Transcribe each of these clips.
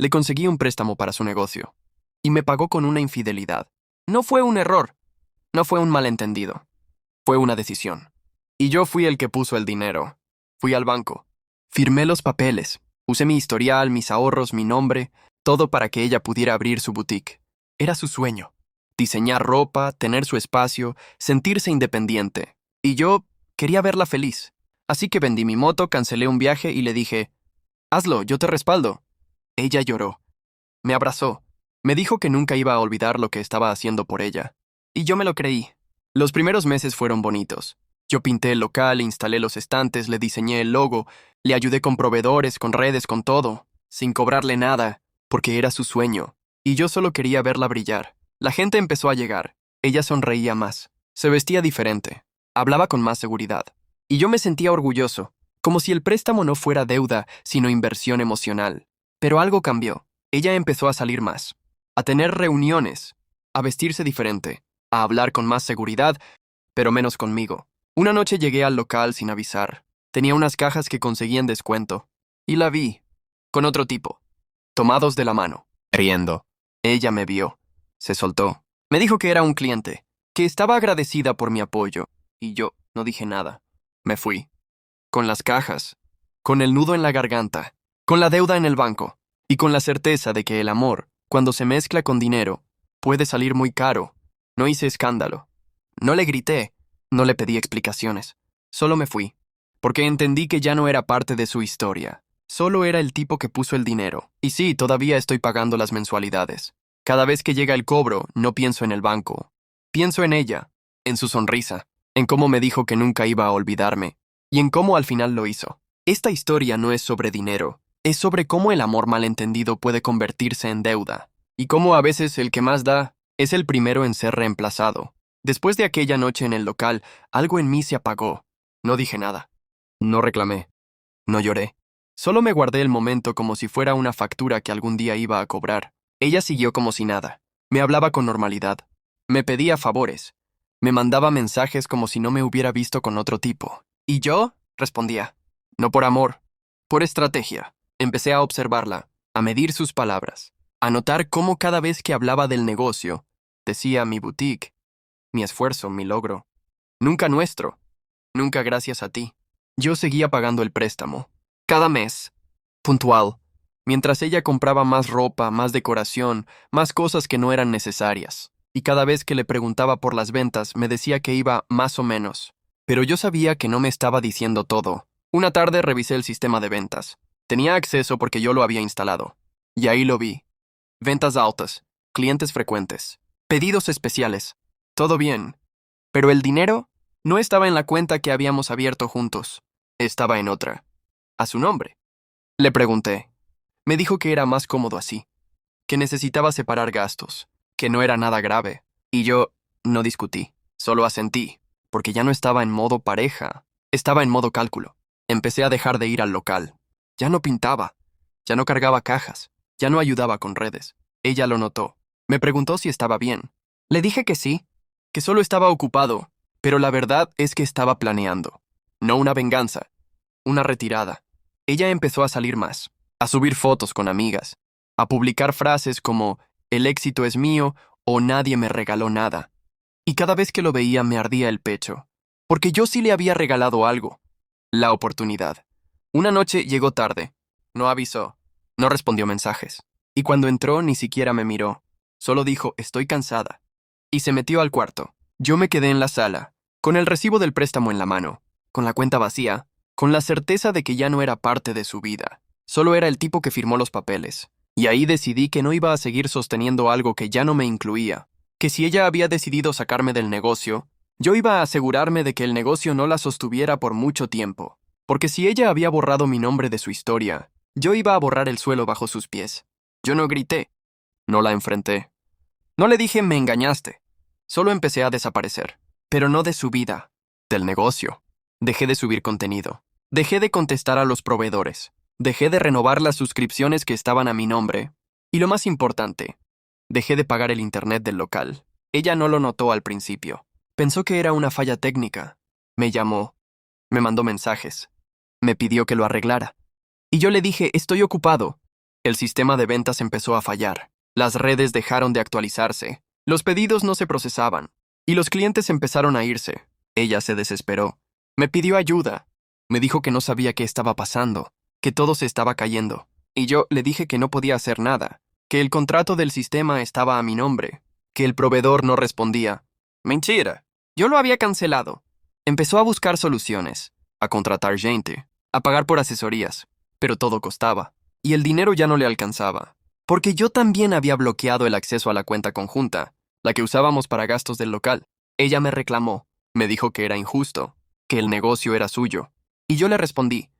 Le conseguí un préstamo para su negocio. Y me pagó con una infidelidad. No fue un error. No fue un malentendido. Fue una decisión. Y yo fui el que puso el dinero. Fui al banco. Firmé los papeles. Usé mi historial, mis ahorros, mi nombre, todo para que ella pudiera abrir su boutique. Era su sueño. Diseñar ropa, tener su espacio, sentirse independiente. Y yo quería verla feliz. Así que vendí mi moto, cancelé un viaje y le dije, hazlo, yo te respaldo. Ella lloró. Me abrazó. Me dijo que nunca iba a olvidar lo que estaba haciendo por ella. Y yo me lo creí. Los primeros meses fueron bonitos. Yo pinté el local, instalé los estantes, le diseñé el logo, le ayudé con proveedores, con redes, con todo, sin cobrarle nada, porque era su sueño. Y yo solo quería verla brillar. La gente empezó a llegar. Ella sonreía más. Se vestía diferente. Hablaba con más seguridad. Y yo me sentía orgulloso, como si el préstamo no fuera deuda, sino inversión emocional. Pero algo cambió. Ella empezó a salir más, a tener reuniones, a vestirse diferente, a hablar con más seguridad, pero menos conmigo. Una noche llegué al local sin avisar. Tenía unas cajas que conseguí en descuento. Y la vi, con otro tipo, tomados de la mano, riendo. Ella me vio. Se soltó. Me dijo que era un cliente, que estaba agradecida por mi apoyo. Y yo no dije nada. Me fui. Con las cajas, con el nudo en la garganta, con la deuda en el banco, y con la certeza de que el amor, cuando se mezcla con dinero, puede salir muy caro. No hice escándalo. No le grité. No le pedí explicaciones. Solo me fui. Porque entendí que ya no era parte de su historia. Solo era el tipo que puso el dinero. Y sí, todavía estoy pagando las mensualidades. Cada vez que llega el cobro, no pienso en el banco. Pienso en ella, en su sonrisa, en cómo me dijo que nunca iba a olvidarme, y en cómo al final lo hizo. Esta historia no es sobre dinero. Es sobre cómo el amor malentendido puede convertirse en deuda. Y cómo a veces el que más da es el primero en ser reemplazado. Después de aquella noche en el local, algo en mí se apagó. No dije nada. No reclamé. No lloré. Solo me guardé el momento como si fuera una factura que algún día iba a cobrar. Ella siguió como si nada. Me hablaba con normalidad. Me pedía favores. Me mandaba mensajes como si no me hubiera visto con otro tipo. Y yo respondía. No por amor, por estrategia. Empecé a observarla, a medir sus palabras, a notar cómo cada vez que hablaba del negocio, decía mi boutique, mi esfuerzo, mi logro. Nunca nuestro. Nunca gracias a ti. Yo seguía pagando el préstamo. Cada mes. Puntual. Mientras ella compraba más ropa, más decoración, más cosas que no eran necesarias. Y cada vez que le preguntaba por las ventas, me decía que iba más o menos. Pero yo sabía que no me estaba diciendo todo. Una tarde revisé el sistema de ventas. Tenía acceso porque yo lo había instalado. Y ahí lo vi. Ventas altas, clientes frecuentes, pedidos especiales. Todo bien. Pero el dinero no estaba en la cuenta que habíamos abierto juntos. Estaba en otra. A su nombre. Le pregunté. Me dijo que era más cómodo así, que necesitaba separar gastos, que no era nada grave. Y yo no discutí, solo asentí, porque ya no estaba en modo pareja, estaba en modo cálculo. Empecé a dejar de ir al local. Ya no pintaba, ya no cargaba cajas, ya no ayudaba con redes. Ella lo notó. Me preguntó si estaba bien. Le dije que sí, que solo estaba ocupado, pero la verdad es que estaba planeando. No una venganza, una retirada. Ella empezó a salir más, a subir fotos con amigas, a publicar frases como «el éxito es mío» o «nadie me regaló nada». Y cada vez que lo veía me ardía el pecho, porque yo sí le había regalado algo, la oportunidad. Una noche llegó tarde, no avisó, no respondió mensajes, y cuando entró ni siquiera me miró, solo dijo «estoy cansada», y se metió al cuarto. Yo me quedé en la sala, con el recibo del préstamo en la mano, con la cuenta vacía, con la certeza de que ya no era parte de su vida. Solo era el tipo que firmó los papeles. Y ahí decidí que no iba a seguir sosteniendo algo que ya no me incluía. Que si ella había decidido sacarme del negocio, yo iba a asegurarme de que el negocio no la sostuviera por mucho tiempo. Porque si ella había borrado mi nombre de su historia, yo iba a borrar el suelo bajo sus pies. Yo no grité. No la enfrenté. No le dije «me engañaste». Solo empecé a desaparecer. Pero no de su vida, del negocio. Dejé de subir contenido. Dejé de contestar a los proveedores. Dejé de renovar las suscripciones que estaban a mi nombre. Y lo más importante, dejé de pagar el internet del local. Ella no lo notó al principio. Pensó que era una falla técnica. Me llamó. Me mandó mensajes. Me pidió que lo arreglara. Y yo le dije, estoy ocupado. El sistema de ventas empezó a fallar. Las redes dejaron de actualizarse. Los pedidos no se procesaban. Y los clientes empezaron a irse. Ella se desesperó. Me pidió ayuda. Me dijo que no sabía qué estaba pasando, que todo se estaba cayendo. Y yo le dije que no podía hacer nada, que el contrato del sistema estaba a mi nombre, que el proveedor no respondía. Mentira. Yo lo había cancelado. Empezó a buscar soluciones, a contratar gente, a pagar por asesorías, pero todo costaba. Y el dinero ya no le alcanzaba, porque yo también había bloqueado el acceso a la cuenta conjunta, la que usábamos para gastos del local. Ella me reclamó, me dijo que era injusto, que el negocio era suyo. Y yo le respondí,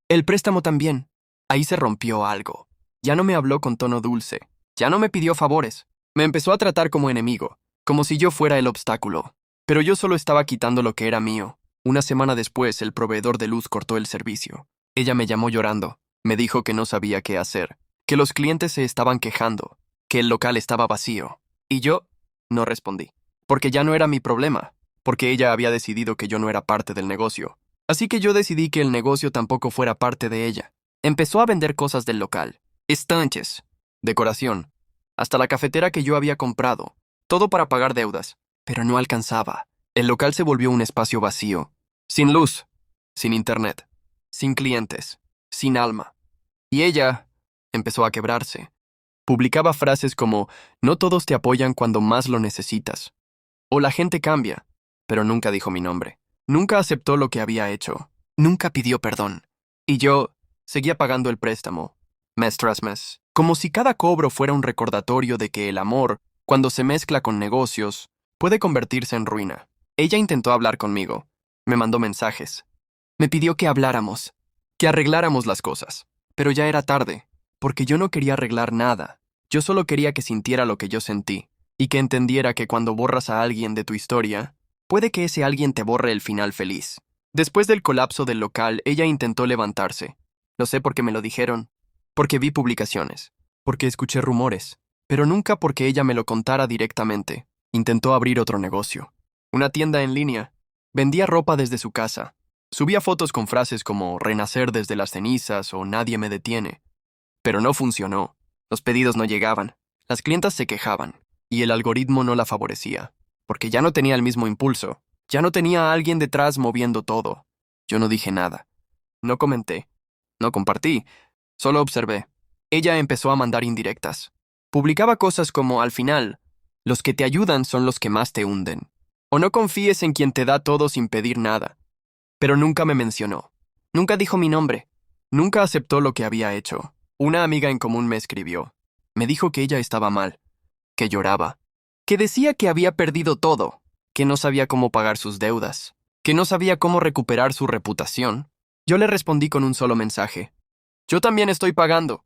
el préstamo también. Ahí se rompió algo. Ya no me habló con tono dulce, ya no me pidió favores. Me empezó a tratar como enemigo, como si yo fuera el obstáculo. Pero yo solo estaba quitando lo que era mío. Una semana después, el proveedor de luz cortó el servicio. Ella me llamó llorando. Me dijo que no sabía qué hacer, que los clientes se estaban quejando, que el local estaba vacío. Y yo no respondí, porque ya no era mi problema, porque ella había decidido que yo no era parte del negocio. Así que yo decidí que el negocio tampoco fuera parte de ella. Empezó a vender cosas del local, estanches, decoración, hasta la cafetera que yo había comprado, todo para pagar deudas, pero no alcanzaba. El local se volvió un espacio vacío, sin luz, sin internet, sin clientes, sin alma. Y ella empezó a quebrarse. Publicaba frases como, no todos te apoyan cuando más lo necesitas. O la gente cambia, pero nunca dijo mi nombre. Nunca aceptó lo que había hecho. Nunca pidió perdón. Y yo seguía pagando el préstamo, mes tras mes, como si cada cobro fuera un recordatorio de que el amor, cuando se mezcla con negocios, puede convertirse en ruina. Ella intentó hablar conmigo. Me mandó mensajes. Me pidió que habláramos, que arregláramos las cosas. Pero ya era tarde, porque yo no quería arreglar nada. Yo solo quería que sintiera lo que yo sentí, y que entendiera que cuando borras a alguien de tu historia, puede que ese alguien te borre el final feliz. Después del colapso del local, ella intentó levantarse. Lo sé porque me lo dijeron, porque vi publicaciones, porque escuché rumores, pero nunca porque ella me lo contara directamente. Intentó abrir otro negocio, una tienda en línea. Vendía ropa desde su casa. Subía fotos con frases como renacer desde las cenizas o nadie me detiene. Pero no funcionó. Los pedidos no llegaban. Las clientas se quejaban. Y el algoritmo no la favorecía. Porque ya no tenía el mismo impulso. Ya no tenía a alguien detrás moviendo todo. Yo no dije nada. No comenté. No compartí. Solo observé. Ella empezó a mandar indirectas. Publicaba cosas como, al final, los que te ayudan son los que más te hunden. O no confíes en quien te da todo sin pedir nada. Pero nunca me mencionó. Nunca dijo mi nombre. Nunca aceptó lo que había hecho. Una amiga en común me escribió. Me dijo que ella estaba mal, que lloraba, que decía que había perdido todo, que no sabía cómo pagar sus deudas, que no sabía cómo recuperar su reputación. Yo le respondí con un solo mensaje. Yo también estoy pagando.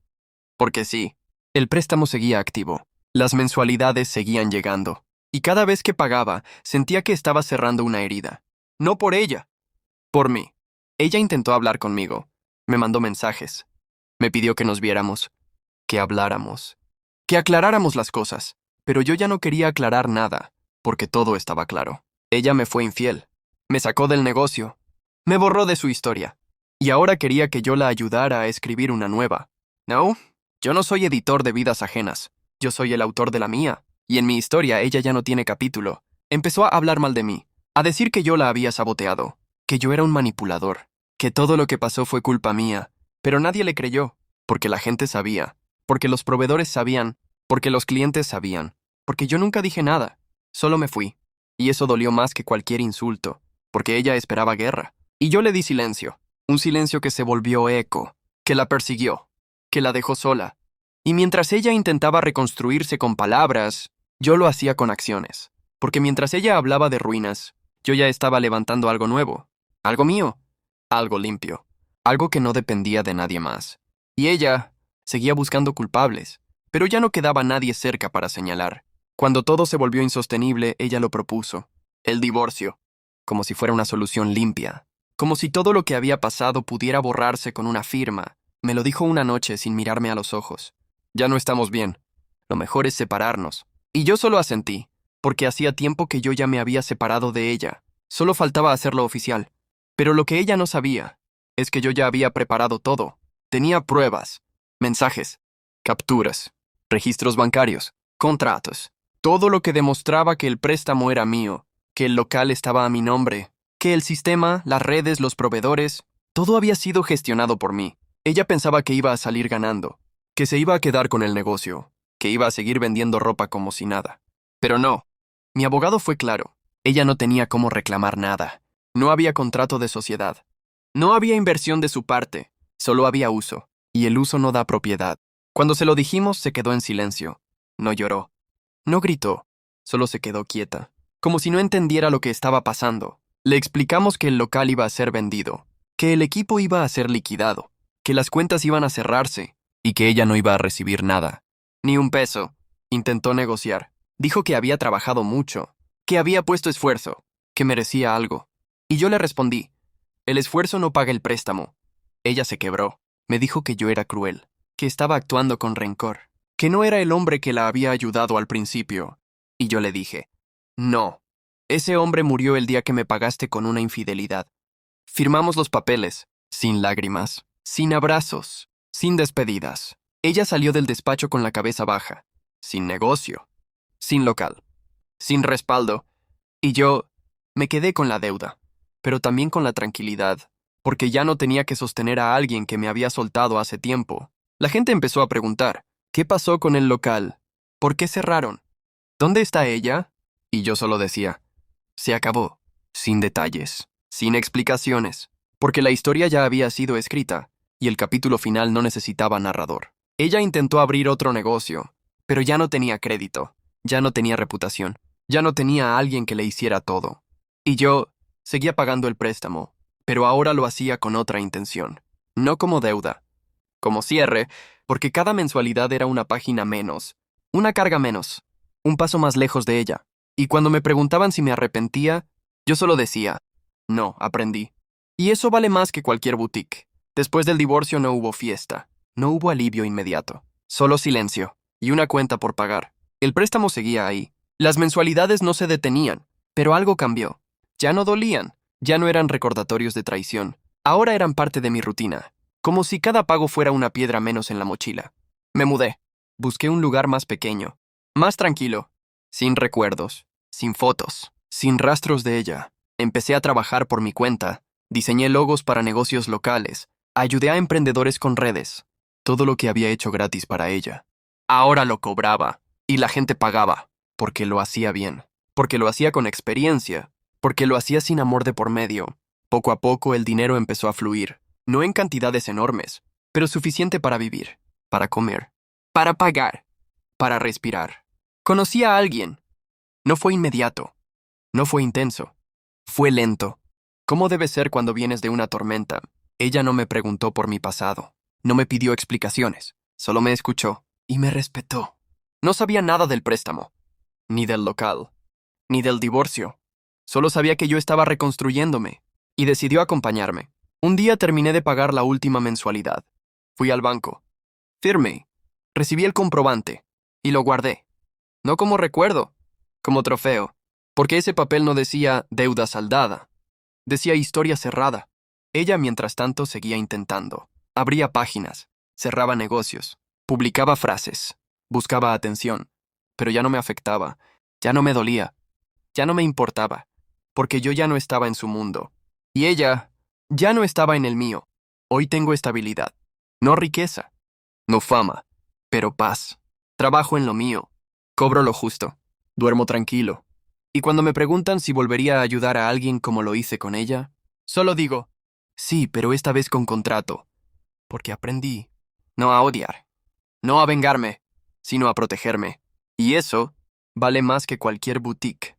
Porque sí, el préstamo seguía activo. Las mensualidades seguían llegando. Y cada vez que pagaba, sentía que estaba cerrando una herida. No por ella. Por mí. Ella intentó hablar conmigo. Me mandó mensajes. Me pidió que nos viéramos, que habláramos, que aclaráramos las cosas. Pero yo ya no quería aclarar nada, porque todo estaba claro. Ella me fue infiel. Me sacó del negocio. Me borró de su historia. Y ahora quería que yo la ayudara a escribir una nueva. No, yo no soy editor de vidas ajenas. Yo soy el autor de la mía. Y en mi historia ella ya no tiene capítulo. Empezó a hablar mal de mí, a decir que yo la había saboteado, que yo era un manipulador, que todo lo que pasó fue culpa mía, pero nadie le creyó, porque la gente sabía, porque los proveedores sabían, porque los clientes sabían, porque yo nunca dije nada, solo me fui, y eso dolió más que cualquier insulto, porque ella esperaba guerra, y yo le di silencio, un silencio que se volvió eco, que la persiguió, que la dejó sola, y mientras ella intentaba reconstruirse con palabras, yo lo hacía con acciones, porque mientras ella hablaba de ruinas, yo ya estaba levantando algo nuevo, algo mío, algo limpio, algo que no dependía de nadie más. Y ella seguía buscando culpables, pero ya no quedaba nadie cerca para señalar. Cuando todo se volvió insostenible, ella lo propuso, el divorcio, como si fuera una solución limpia, como si todo lo que había pasado pudiera borrarse con una firma. Me lo dijo una noche sin mirarme a los ojos. Ya no estamos bien, lo mejor es separarnos. Y yo solo asentí, porque hacía tiempo que yo ya me había separado de ella. Solo faltaba hacerlo oficial. Pero lo que ella no sabía es que yo ya había preparado todo. Tenía pruebas, mensajes, capturas, registros bancarios, contratos. Todo lo que demostraba que el préstamo era mío, que el local estaba a mi nombre, que el sistema, las redes, los proveedores, todo había sido gestionado por mí. Ella pensaba que iba a salir ganando, que se iba a quedar con el negocio, que iba a seguir vendiendo ropa como si nada. Pero no. Mi abogado fue claro. Ella no tenía cómo reclamar nada. No había contrato de sociedad. No había inversión de su parte. Solo había uso. Y el uso no da propiedad. Cuando se lo dijimos, se quedó en silencio. No lloró. No gritó. Solo se quedó quieta. Como si no entendiera lo que estaba pasando. Le explicamos que el local iba a ser vendido, que el equipo iba a ser liquidado, que las cuentas iban a cerrarse y que ella no iba a recibir nada. Ni un peso. Intentó negociar. Dijo que había trabajado mucho, que había puesto esfuerzo, que merecía algo. Y yo le respondí, el esfuerzo no paga el préstamo. Ella se quebró. Me dijo que yo era cruel, que estaba actuando con rencor, que no era el hombre que la había ayudado al principio. Y yo le dije, no, ese hombre murió el día que me pagaste con una infidelidad. Firmamos los papeles, sin lágrimas, sin abrazos, sin despedidas. Ella salió del despacho con la cabeza baja, sin negocio, sin local, sin respaldo, y yo me quedé con la deuda, pero también con la tranquilidad, porque ya no tenía que sostener a alguien que me había soltado hace tiempo. La gente empezó a preguntar, ¿qué pasó con el local? ¿Por qué cerraron? ¿Dónde está ella? Y yo solo decía, se acabó, sin detalles, sin explicaciones, porque la historia ya había sido escrita, y el capítulo final no necesitaba narrador. Ella intentó abrir otro negocio, pero ya no tenía crédito, ya no tenía reputación, ya no tenía a alguien que le hiciera todo. Y yo seguía pagando el préstamo, pero ahora lo hacía con otra intención, no como deuda, como cierre, porque cada mensualidad era una página menos, una carga menos, un paso más lejos de ella. Y cuando me preguntaban si me arrepentía, yo solo decía, no, aprendí. Y eso vale más que cualquier boutique. Después del divorcio no hubo fiesta, no hubo alivio inmediato, solo silencio y una cuenta por pagar. El préstamo seguía ahí. Las mensualidades no se detenían, pero algo cambió. Ya no dolían, ya no eran recordatorios de traición. Ahora eran parte de mi rutina, como si cada pago fuera una piedra menos en la mochila. Me mudé. Busqué un lugar más pequeño, más tranquilo, sin recuerdos, sin fotos, sin rastros de ella. Empecé a trabajar por mi cuenta, diseñé logos para negocios locales, ayudé a emprendedores con redes, todo lo que había hecho gratis para ella. Ahora lo cobraba, y la gente pagaba, porque lo hacía bien, porque lo hacía con experiencia, porque lo hacía sin amor de por medio. Poco a poco el dinero empezó a fluir, no en cantidades enormes, pero suficiente para vivir, para comer, para pagar, para respirar. Conocí a alguien. No fue inmediato, no fue intenso, fue lento. ¿Cómo debe ser cuando vienes de una tormenta? Ella no me preguntó por mi pasado, no me pidió explicaciones, solo me escuchó y me respetó. No sabía nada del préstamo, ni del local, ni del divorcio. Solo sabía que yo estaba reconstruyéndome y decidió acompañarme. Un día terminé de pagar la última mensualidad. Fui al banco. Firmé. Recibí el comprobante y lo guardé. No como recuerdo, como trofeo, porque ese papel no decía deuda saldada, decía historia cerrada. Ella, mientras tanto, seguía intentando. Abría páginas, cerraba negocios, publicaba frases, buscaba atención, pero ya no me afectaba, ya no me dolía, ya no me importaba, porque yo ya no estaba en su mundo. Y ella ya no estaba en el mío. Hoy tengo estabilidad, no riqueza, no fama, pero paz. Trabajo en lo mío, cobro lo justo, duermo tranquilo. Y cuando me preguntan si volvería a ayudar a alguien como lo hice con ella, solo digo, sí, pero esta vez con contrato, porque aprendí no a odiar, no a vengarme, sino a protegerme. Y eso vale más que cualquier boutique.